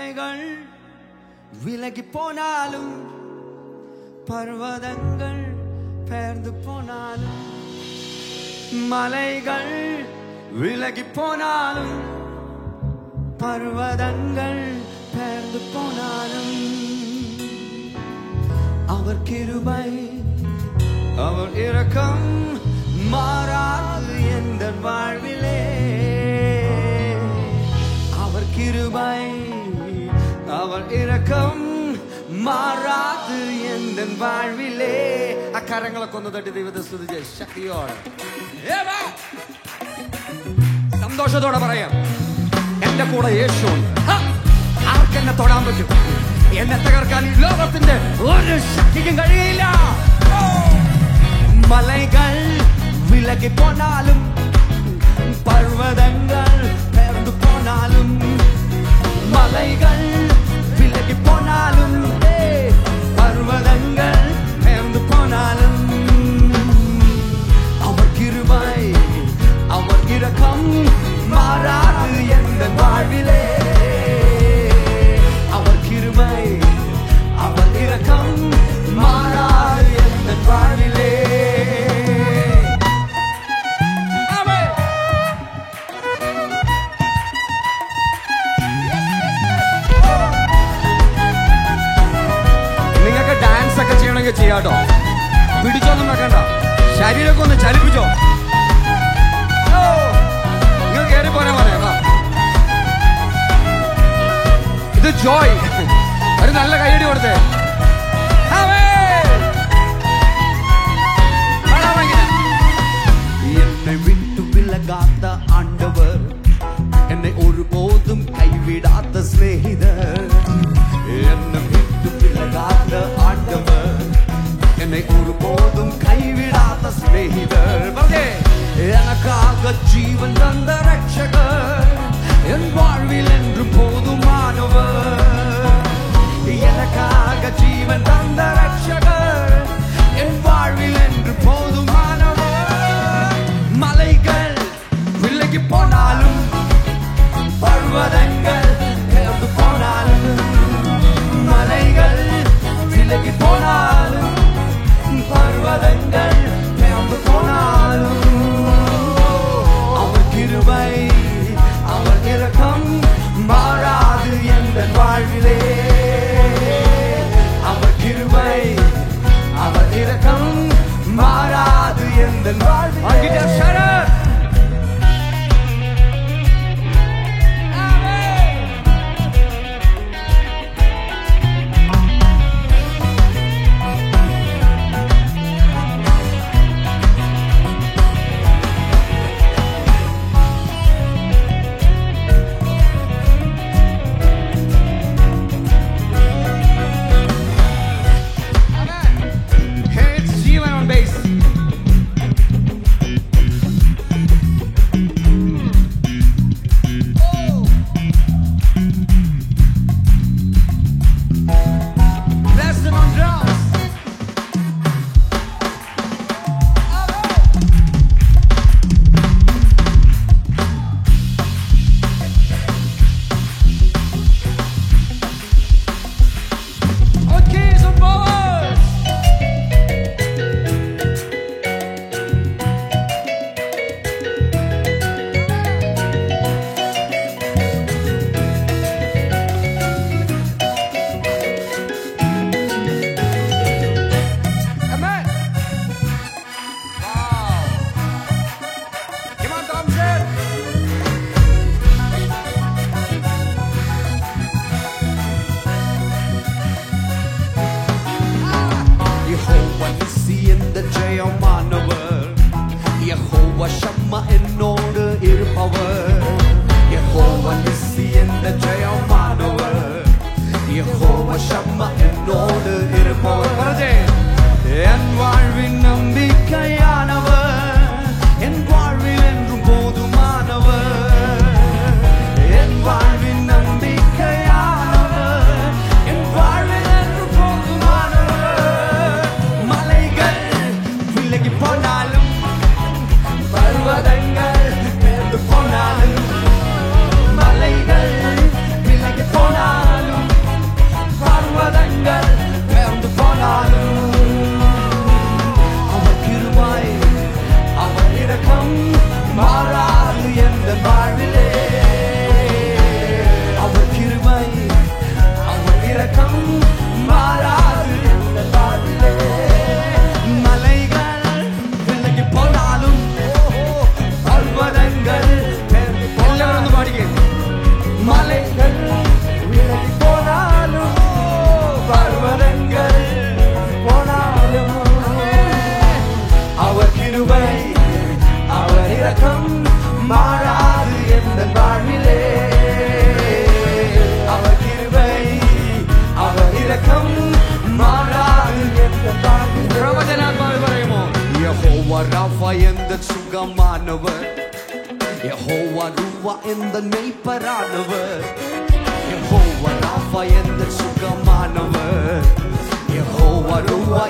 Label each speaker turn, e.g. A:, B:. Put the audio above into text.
A: மலைகள் விலகி போனாலும் பர்வதங்கள் பெயர்ந்து போனாலும் மலைகள் விலகி போனாலும் பர்வதங்கள் பெயர்ந்து போனாலும் அவர் கிருபை அவர் இரக்கம் மாறாது எந்த வாழ்விலே அவர் கிருபை அவர் இரக்கம் மாறாது எந்த வாழ்விலே അക്കരങ്ങളെ കൊന്നു തട്ടി ദൈവത്തെ സ്തുതിച്ച് ശക്തിയോടെ സന്തോഷത്തോടെ പറയാം എന്റെ കൂടെ യേശു ആർക്കെന്നെ തൊടാൻ പറ്റും എന്നെ തകർക്കാൻ ഈ ലോകത്തിന്റെ ഒരു ശക്തിക്കും കഴിയില്ല മലകൾ വിലകി പോനാലും പർവ്വതങ്ങൾ പെയർന്നു പോനാലും മലകൾ വിലകി പോനാലും പർവ്വതങ്ങൾ പെയർന്നു പോനാലും അവർ കിരുബൈ അവർ ഇറക്കം മാറാതെ എന്റെ வாழ்விலே അവർ കിരുബൈ അവർ ഇറക്കം മാറാതെ എന്റെ வாழ்விலே ചെയ്യാട്ടോ പിടിച്ചൊന്നും വെക്കണ്ട ശരീരമൊക്കെ ഒന്ന് ചലിപ്പിച്ചോ നിങ്ങൾ കയറി പോരാ പറയാ ഇത് ജോയ് ഒരു നല്ല കൈയടി കൊടുത്തേ എന്നെ വിട്ടു വിലകാത്ത ആണ്ടവർ എന്നെ ഒരുപോതും കൈവിടാത്ത സ്നേഹിതർ എന്നെ വിട്ടു വിലകാത്ത ആണ്ടവർ என்னை ஒருபோதும் கைவிடாத ஸ்நேகிதர் எனக்காக ஜீவன் தந்த ரட்சகர் என் வாழ்வில் என்றும் போதுமானவர் எனக்காக ஜீவன் தந்த ரட்சகர் என் வாழ்வில் என்று போதுமானவர் மலைகள் விலகி போனாலும் பர்வதங்கள் பெயர்ந்து போனாலும் மலைகள் விலகி போனாலும் பர்வதங்கள் பெயர்ந்து போனாலும் அவர் கிருபை அவர் இரக்கம் மாறாது எந்த வாழ்விலே அவர் கிருபை அவர் இரக்கம் மாறாது எந்த வாழ்விலே எந்த சுகமானவர், யெகோவா ரூவா எந்த மெய்ப்பரானவர், யெகோவா ராஃபா எந்த சுகமானவர், யெகோவா ரூவா